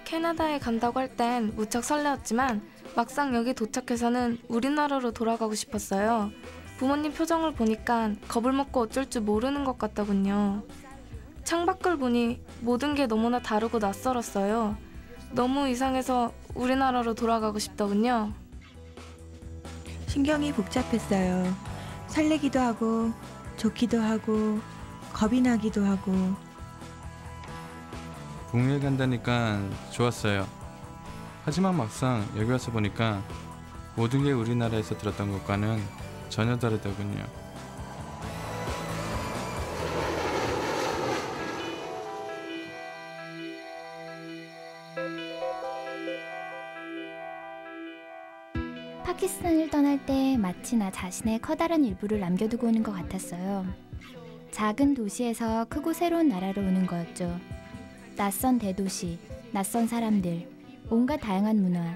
캐나다에 간다고 할 땐 무척 설레었지만 막상 여기 도착해서는 우리나라로 돌아가고 싶었어요. 부모님 표정을 보니까 겁을 먹고 어쩔 줄 모르는 것 같더군요. 창밖을 보니 모든 게 너무나 다르고 낯설었어요. 너무 이상해서 우리나라로 돌아가고 싶더군요. 신경이 복잡했어요. 설레기도 하고 좋기도 하고 겁이 나기도 하고. 국내에 간다니까 좋았어요. 하지만 막상 여기 와서 보니까 모든 게 우리나라에서 들었던 것과는 전혀 다르더군요. 파키스탄을 떠날 때 마치 나 자신의 커다란 일부를 남겨두고 오는 것 같았어요. 작은 도시에서 크고 새로운 나라로 오는 거였죠. 낯선 대도시, 낯선 사람들, 온갖 다양한 문화.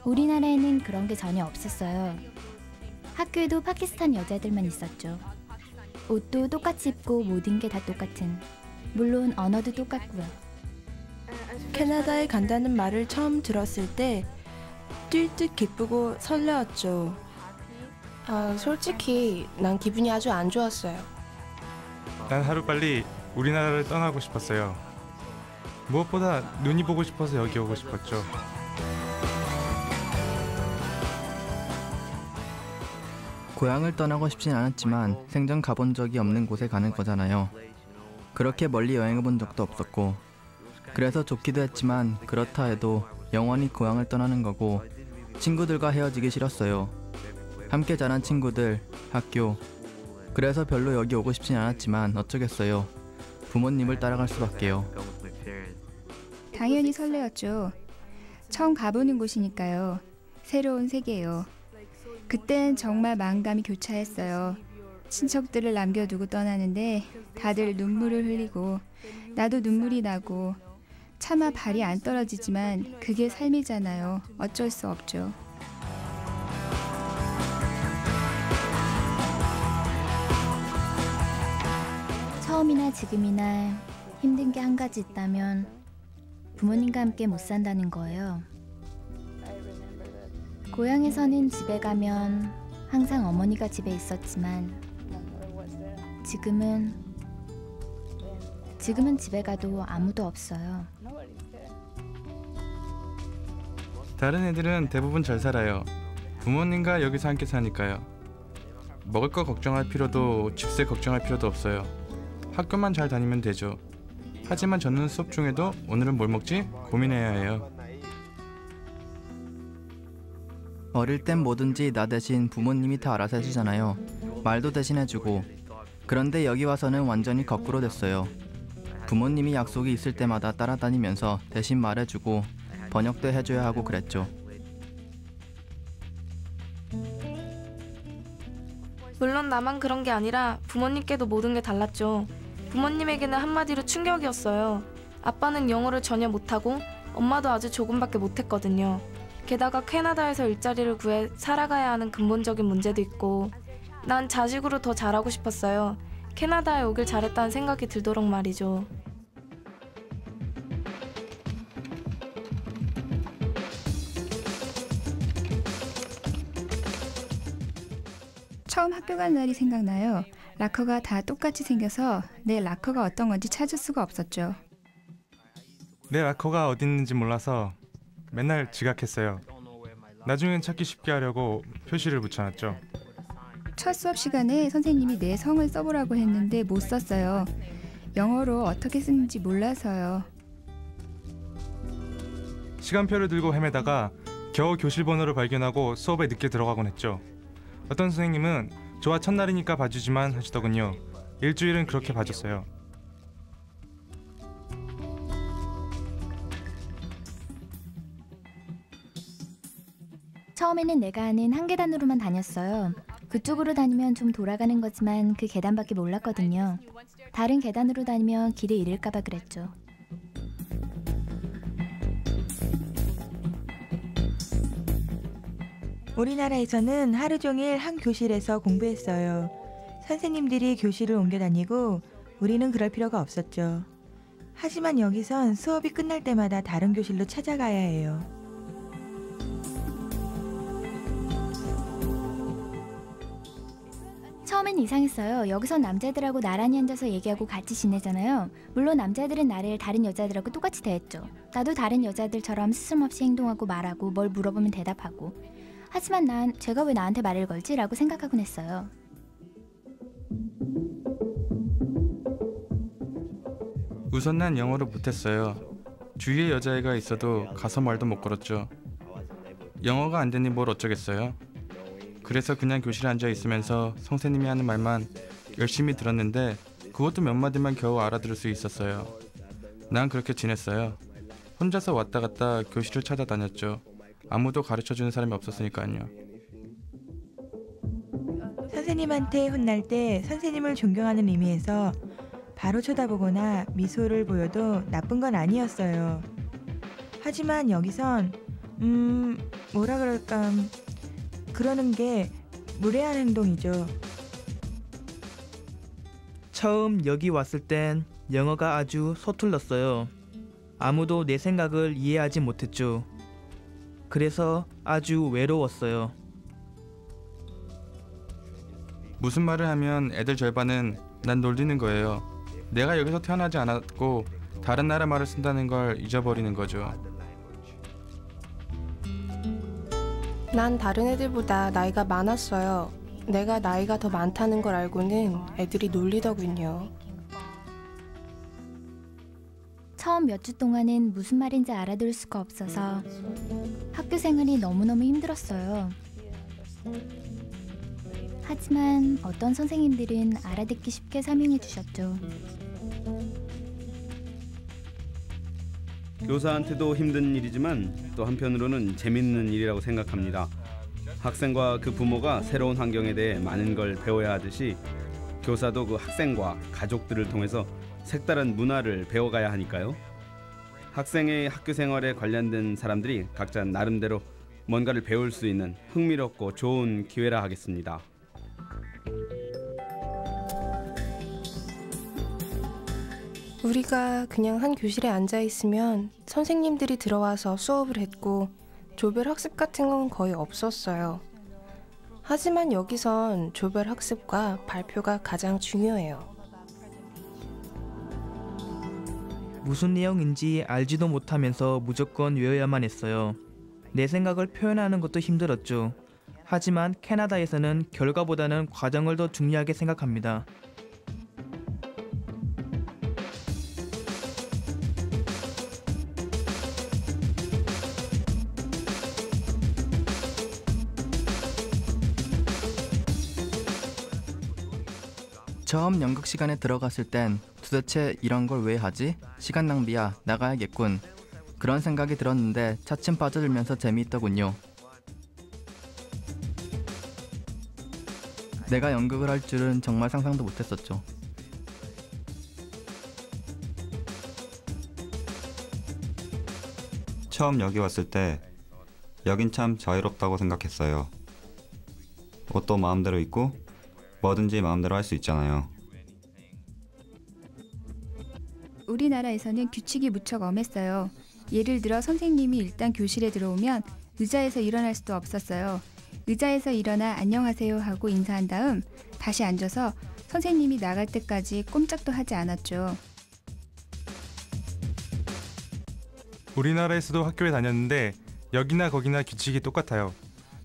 우리나라에는 그런 게 전혀 없었어요. 학교에도 파키스탄 여자들만 있었죠. 옷도 똑같이 입고 모든 게 다 똑같은. 물론 언어도 똑같고요. 캐나다에 간다는 말을 처음 들었을 때 뛸 듯 기쁘고 설레었죠. 솔직히 난 기분이 아주 안 좋았어요. 난 하루빨리 우리나라를 떠나고 싶었어요. 무엇보다 눈이 보고 싶어서 여기 오고 싶었죠. 고향을 떠나고 싶진 않았지만 생전 가본 적이 없는 곳에 가는 거잖아요. 그렇게 멀리 여행해본 적도 없었고, 그래서 좋기도 했지만 그렇다 해도 영원히 고향을 떠나는 거고 친구들과 헤어지기 싫었어요. 함께 자란 친구들, 학교. 그래서 별로 여기 오고 싶진 않았지만 어쩌겠어요. 부모님을 따라갈 수밖에요. 당연히 설레었죠. 처음 가보는 곳이니까요. 새로운 세계예요. 그땐 정말 마음감이 교차했어요. 친척들을 남겨두고 떠나는데 다들 눈물을 흘리고 나도 눈물이 나고 차마 발이 안 떨어지지만 그게 삶이잖아요. 어쩔 수 없죠. 처음이나 지금이나 힘든 게 한 가지 있다면 부모님과 함께 못 산다는 거예요. 고향에서는 집에 가면 항상 어머니가 집에 있었지만 지금은 집에 가도 아무도 없어요. 다른 애들은 대부분 잘 살아요. 부모님과 여기서 함께 사니까요. 먹을 거 걱정할 필요도 집세 걱정할 필요도 없어요. 학교만 잘 다니면 되죠. 하지만 저는 수업 중에도 오늘은 뭘 먹지? 고민해야 해요. 어릴 땐 뭐든지 나 대신 부모님이 다 알아서 해주잖아요. 말도 대신 해주고. 그런데 여기 와서는 완전히 거꾸로 됐어요. 부모님이 약속이 있을 때마다 따라다니면서 대신 말해주고 번역도 해줘야 하고 그랬죠. 물론 나만 그런 게 아니라 부모님께도 모든 게 달랐죠. 부모님에게는 한마디로 충격이었어요. 아빠는 영어를 전혀 못하고 엄마도 아주 조금밖에 못했거든요. 게다가 캐나다에서 일자리를 구해 살아가야 하는 근본적인 문제도 있고 난 자식으로 더 잘하고 싶었어요. 캐나다에 오길 잘했다는 생각이 들도록 말이죠. 처음 학교 간 날이 생각나요. 락커가 다 똑같이 생겨서 내 락커가 어떤 건지 찾을 수가 없었죠. 내 락커가 어디 있는지 몰라서 맨날 지각했어요. 나중엔 찾기 쉽게 하려고 표시를 붙여놨죠. 첫 수업 시간에 선생님이 내 성을 써보라고 했는데 못 썼어요. 영어로 어떻게 쓰는지 몰라서요. 시간표를 들고 헤매다가 겨우 교실 번호를 발견하고 수업에 늦게 들어가곤 했죠. 어떤 선생님은 좋아 첫날이니까 봐주지만 하시더군요. 일주일은 그렇게 봐줬어요. 처음에는 내가 아는 한 계단으로만 다녔어요. 그쪽으로 다니면 좀 돌아가는 거지만 그 계단밖에 몰랐거든요. 다른 계단으로 다니면 길을 잃을까 봐 그랬죠. 우리나라에서는 하루 종일 한 교실에서 공부했어요. 선생님들이 교실을 옮겨 다니고 우리는 그럴 필요가 없었죠. 하지만 여기선 수업이 끝날 때마다 다른 교실로 찾아가야 해요. 처음엔 이상했어요. 여기선 남자들하고 나란히 앉아서 얘기하고 같이 지내잖아요. 물론 남자들은 나를 다른 여자들하고 똑같이 대했죠. 나도 다른 여자들처럼 스스럼없이 행동하고 말하고 뭘 물어보면 대답하고. 하지만 난 제가 왜 나한테 말을 걸지? 라고 생각하곤 했어요. 우선 난 영어를 못했어요. 주위에 여자애가 있어도 가서 말도 못 걸었죠. 영어가 안 되니 뭘 어쩌겠어요. 그래서 그냥 교실에 앉아 있으면서 선생님이 하는 말만 열심히 들었는데 그것도 몇 마디만 겨우 알아들을 수 있었어요. 난 그렇게 지냈어요. 혼자서 왔다 갔다 교실을 찾아다녔죠. 아무도 가르쳐주는 사람이 없었으니까요. 선생님한테 혼날 때 선생님을 존경하는 의미에서 바로 쳐다보거나 미소를 보여도 나쁜 건 아니었어요. 하지만 여기선 뭐라 그럴까, 그러는 게 무례한 행동이죠. 처음 여기 왔을 땐 영어가 아주 서툴렀어요. 아무도 내 생각을 이해하지 못했죠. 그래서 아주 외로웠어요. 무슨 말을 하면 애들 절반은 난 놀리는 거예요. 내가 여기서 태어나지 않았고 다른 나라 말을 쓴다는 걸 잊어버리는 거죠. 난 다른 애들보다 나이가 많았어요. 내가 나이가 더 많다는 걸 알고는 애들이 놀리더군요. 처음 몇 주 동안은 무슨 말인지 알아들을 수가 없어서 학교 생활이 너무너무 힘들었어요. 하지만 어떤 선생님들은 알아듣기 쉽게 설명해 주셨죠. 교사한테도 힘든 일이지만 또 한편으로는 재밌는 일이라고 생각합니다. 학생과 그 부모가 새로운 환경에 대해 많은 걸 배워야 하듯이 교사도 그 학생과 가족들을 통해서 색다른 문화를 배워가야 하니까요. 학생의 학교 생활에 관련된 사람들이 각자 나름대로 뭔가를 배울 수 있는 흥미롭고 좋은 기회라 하겠습니다. 우리가 그냥 한 교실에 앉아 있으면 선생님들이 들어와서 수업을 했고 조별 학습 같은 건 거의 없었어요. 하지만 여기선 조별 학습과 발표가 가장 중요해요. 무슨 내용인지 알지도 못하면서 무조건 외워야만 했어요. 내 생각을 표현하는 것도 힘들었죠. 하지만 캐나다에서는 결과보다는 과정을 더 중요하게 생각합니다. 처음 연극 시간에 들어갔을 땐 도대체 이런 걸 왜 하지? 시간 낭비야, 나가야겠군. 그런 생각이 들었는데 차츰 빠져들면서 재미있더군요. 내가 연극을 할 줄은 정말 상상도 못했었죠. 처음 여기 왔을 때 여긴 참 자유롭다고 생각했어요. 옷도 마음대로 입고 뭐든지 마음대로 할 수 있잖아요. 우리나라에서는 규칙이 무척 엄했어요. 예를 들어 선생님이 일단 교실에 들어오면 의자에서 일어날 수도 없었어요. 의자에서 일어나 안녕하세요 하고 인사한 다음 다시 앉아서 선생님이 나갈 때까지 꼼짝도 하지 않았죠. 우리나라에서도 학교에 다녔는데 여기나 거기나 규칙이 똑같아요.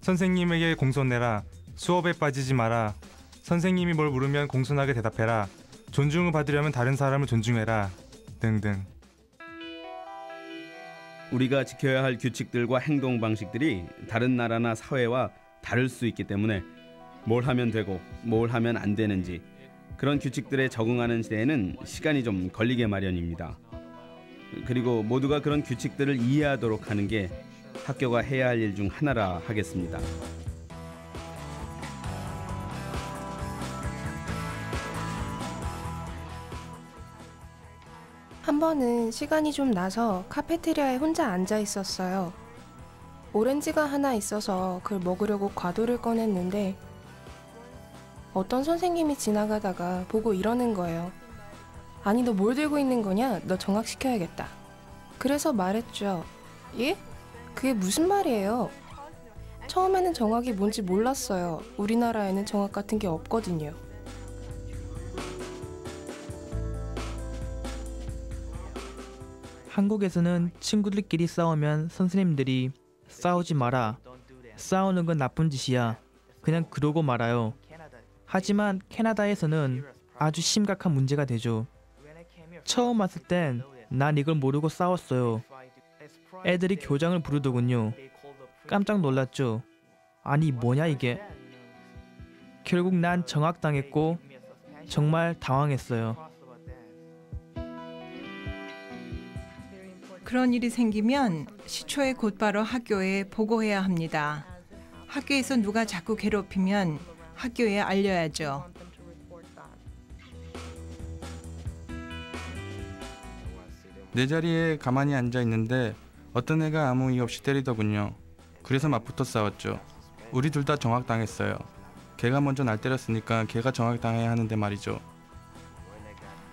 선생님에게 공손 내라, 수업에 빠지지 마라, 선생님이 뭘 물으면 공손하게 대답해라, 존중을 받으려면 다른 사람을 존중해라 등등. 우리가 지켜야 할 규칙들과 행동 방식들이 다른 나라나 사회와 다를 수 있기 때문에 뭘 하면 되고 뭘 하면 안 되는지 그런 규칙들에 적응하는 데에는 시간이 좀 걸리게 마련입니다. 그리고 모두가 그런 규칙들을 이해하도록 하는 게 학교가 해야 할 일 중 하나라 하겠습니다. 한 번은 시간이 좀 나서 카페테리아에 혼자 앉아 있었어요. 오렌지가 하나 있어서 그걸 먹으려고 과도를 꺼냈는데 어떤 선생님이 지나가다가 보고 이러는 거예요. 아니 너 뭘 들고 있는 거냐? 너 정학시켜야겠다. 그래서 말했죠. 예? 그게 무슨 말이에요? 처음에는 정학이 뭔지 몰랐어요. 우리나라에는 정학 같은 게 없거든요. 한국에서는 친구들끼리 싸우면 선생님들이 싸우지 마라. 싸우는 건 나쁜 짓이야. 그냥 그러고 말아요. 하지만 캐나다에서는 아주 심각한 문제가 되죠. 처음 왔을 땐 난 이걸 모르고 싸웠어요. 애들이 교장을 부르더군요. 깜짝 놀랐죠. 아니 뭐냐 이게. 결국 난 정학당했고 정말 당황했어요. 그런 일이 생기면 시초에 곧바로 학교에 보고해야 합니다. 학교에서 누가 자꾸 괴롭히면 학교에 알려야죠. 내 자리에 가만히 앉아 있는데 어떤 애가 아무 이유 없이 때리더군요. 그래서 맞붙어 싸웠죠. 우리 둘 다 정학당했어요. 걔가 먼저 날 때렸으니까 걔가 정학당해야 하는데 말이죠.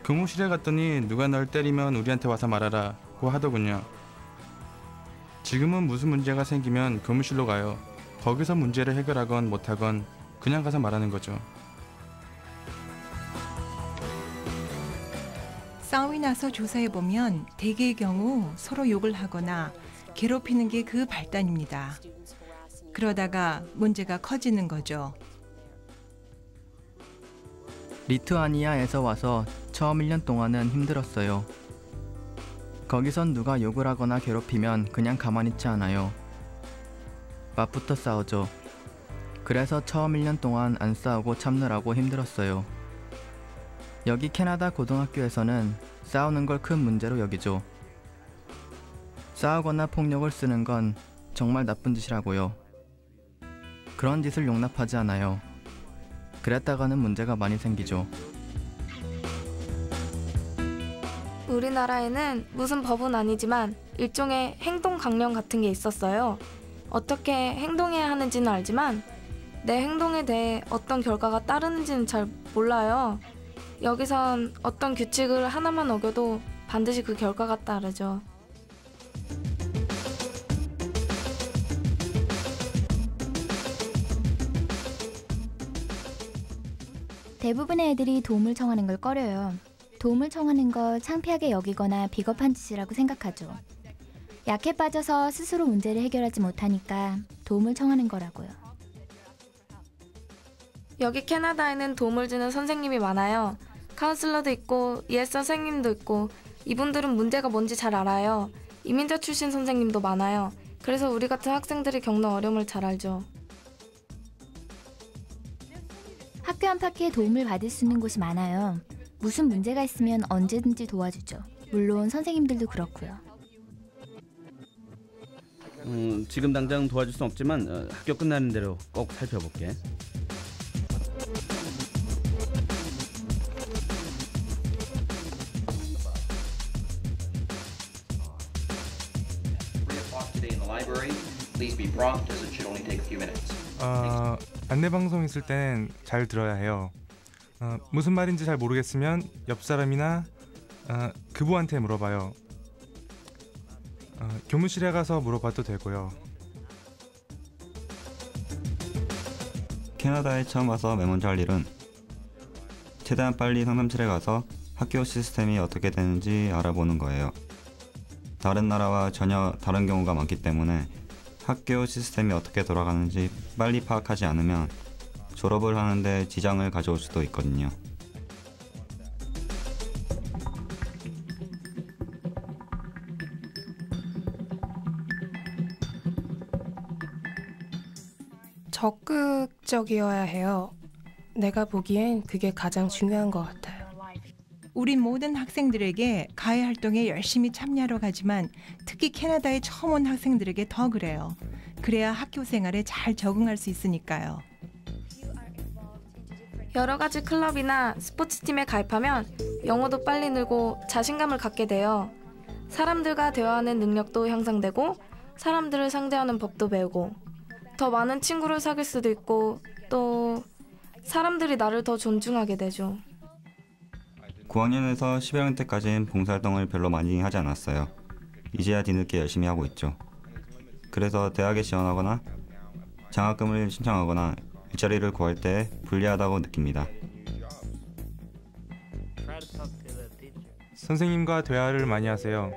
교무실에 갔더니 누가 널 때리면 우리한테 와서 말하라고 하더군요. 지금은 무슨 문제가 생기면 교무실로 가요. 거기서 문제를 해결하건 못하건 그냥 가서 말하는 거죠. 싸움이 나서 조사해보면 대개의 경우 서로 욕을 하거나 괴롭히는 게 그 발단입니다. 그러다가 문제가 커지는 거죠. 리투아니아에서 와서 처음 1년 동안은 힘들었어요. 거기선 누가 욕을 하거나 괴롭히면 그냥 가만히 있지 않아요. 맞붙어 싸우죠. 그래서 처음 1년 동안 안 싸우고 참느라고 힘들었어요. 여기 캐나다 고등학교에서는 싸우는 걸 큰 문제로 여기죠. 싸우거나 폭력을 쓰는 건 정말 나쁜 짓이라고요. 그런 짓을 용납하지 않아요. 그랬다가는 문제가 많이 생기죠. 우리나라에는 무슨 법은 아니지만 일종의 행동 강령 같은 게 있었어요. 어떻게 행동해야 하는지는 알지만 내 행동에 대해 어떤 결과가 따르는지는 잘 몰라요. 여기선 어떤 규칙을 하나만 어겨도 반드시 그 결과가 따르죠. 대부분의 애들이 도움을 청하는 걸 꺼려요. 도움을 청하는 걸 창피하게 여기거나 비겁한 짓이라고 생각하죠. 약해 빠져서 스스로 문제를 해결하지 못하니까 도움을 청하는 거라고요. 여기 캐나다에는 도움을 주는 선생님이 많아요. 카운슬러도 있고 ES 선생님도 있고 이분들은 문제가 뭔지 잘 알아요. 이민자 출신 선생님도 많아요. 그래서 우리 같은 학생들이 겪는 어려움을 잘 알죠. 학교 안팎에 도움을 받을 수 있는 곳이 많아요. 무슨 문제가 있으면 언제든지 도와주죠. 물론 선생님들도 그렇고요. 지금 당장 도와줄 순 없지만 학교 끝나는 대로 꼭 살펴볼게. 안내방송 있을 땐 잘 들어야 해요. 무슨 말인지 잘 모르겠으면 옆 사람이나 그부한테 물어봐요. 교무실에 가서 물어봐도 되고요. 캐나다에 처음 와서 맨 먼저 할 일은 최대한 빨리 상담실에 가서 학교 시스템이 어떻게 되는지 알아보는 거예요. 다른 나라와 전혀 다른 경우가 많기 때문에 학교 시스템이 어떻게 돌아가는지 빨리 파악하지 않으면 졸업을 하는데 지장을 가져올 수도 있거든요. 적극적이어야 해요. 내가 보기엔 그게 가장 중요한 것 같아요. 우리 모든 학생들에게 가해 활동에 열심히 참여하러 가지만 특히 캐나다에 처음 온 학생들에게 더 그래요. 그래야 학교 생활에 잘 적응할 수 있으니까요. 여러 가지 클럽이나 스포츠팀에 가입하면 영어도 빨리 늘고 자신감을 갖게 돼요. 사람들과 대화하는 능력도 향상되고 사람들을 상대하는 법도 배우고 더 많은 친구를 사귈 수도 있고 또 사람들이 나를 더 존중하게 되죠. 9학년에서 11학년 때까지는 봉사활동을 별로 많이 하지 않았어요. 이제야 뒤늦게 열심히 하고 있죠. 그래서 대학에 지원하거나 장학금을 신청하거나 일자리를 구할 때 불리하다고 느낍니다. 선생님과 대화를 많이 하세요.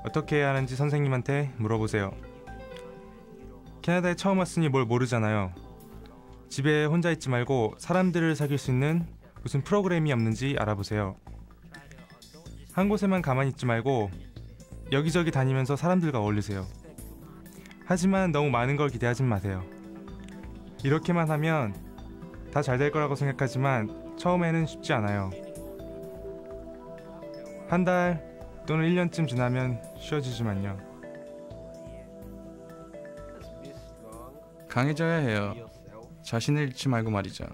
어떻게 해야 하는지 선생님한테 물어보세요. 캐나다에 처음 왔으니 뭘 모르잖아요. 집에 혼자 있지 말고 사람들을 사귈 수 있는 무슨 프로그램이 없는지 알아보세요. 한 곳에만 가만히 있지 말고 여기저기 다니면서 사람들과 어울리세요. 하지만 너무 많은 걸 기대하지 마세요. 이렇게만 하면 다 잘 될 거라고 생각하지만 처음에는 쉽지 않아요. 한 달 또는 1년쯤 지나면 쉬워지지만요. 강해져야 해요. 자신을 잃지 말고 말이죠.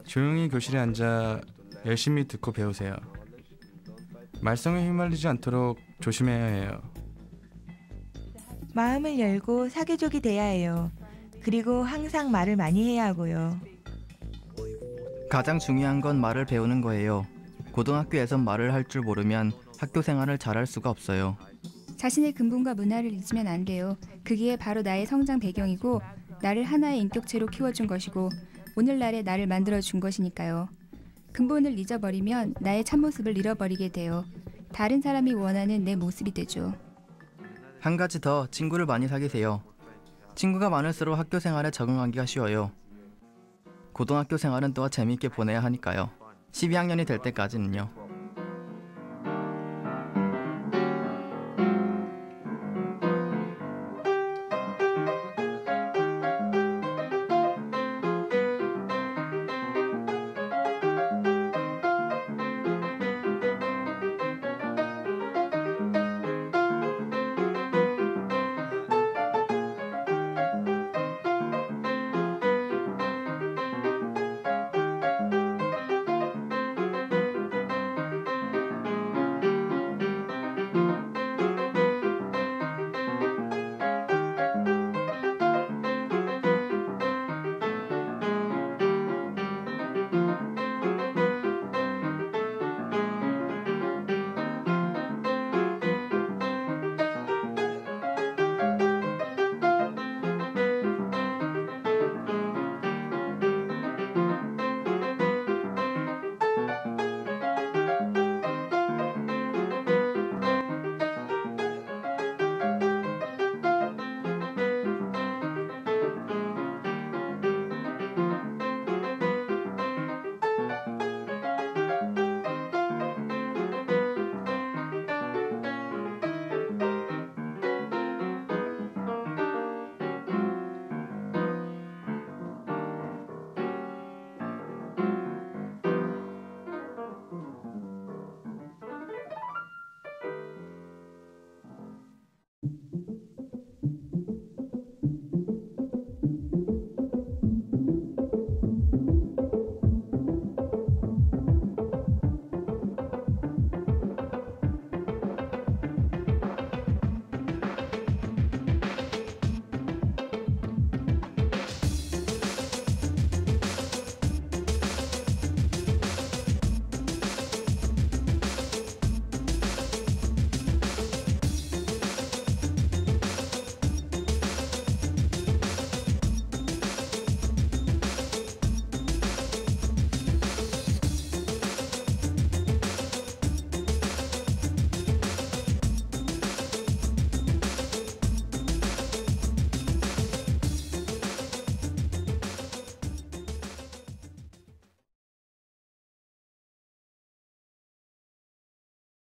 조용히 교실에 앉아 열심히 듣고 배우세요. 말썽에 휘말리지 않도록 조심해야 해요. 마음을 열고 사교족이 돼야 해요. 그리고 항상 말을 많이 해야 하고요. 가장 중요한 건 말을 배우는 거예요. 고등학교에선 말을 할 줄 모르면 학교 생활을 잘할 수가 없어요. 자신의 근본과 문화를 잊으면 안 돼요. 그게 바로 나의 성장 배경이고 나를 하나의 인격체로 키워준 것이고 오늘날의 나를 만들어준 것이니까요. 근본을 잊어버리면 나의 참모습을 잃어버리게 돼요. 다른 사람이 원하는 내 모습이 되죠. 한 가지 더, 친구를 많이 사귀세요. 친구가 많을수록 학교 생활에 적응하기가 쉬워요. 고등학교 생활은 또 재미있게 보내야 하니까요. 12학년이 될 때까지는요.